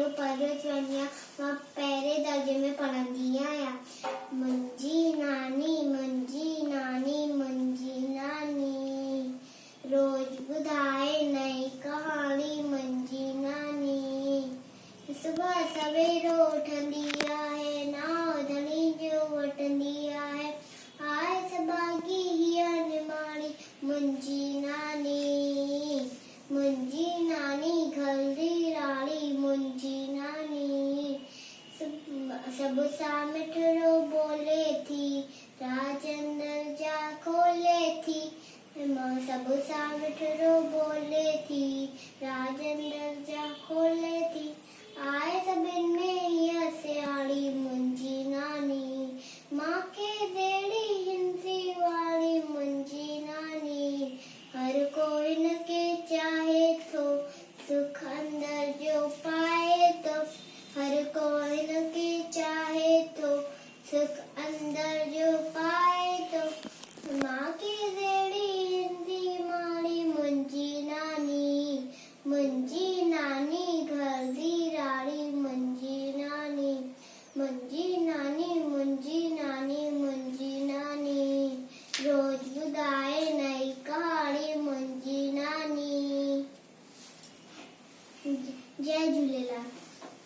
पढ़ियो पढ़ियो वञा मां पहिरें दर्जे में पढ़ंदी आहियां। मुंहिंजी नानी रोज ॿुधाए नई कहाणी। मुंहिंजी नानी सुबह सवेरो उथंदी आहे, नाव धणी जो वठंदी आहे, आए सभागी हीअ निमाणी। मुंहिंजी नानी घरदी राणी। मुंहिंजी नानी सभु सां मिठड़ो बोले थी, राज अंदर जा खोले थी। सभु सां मिठड़ो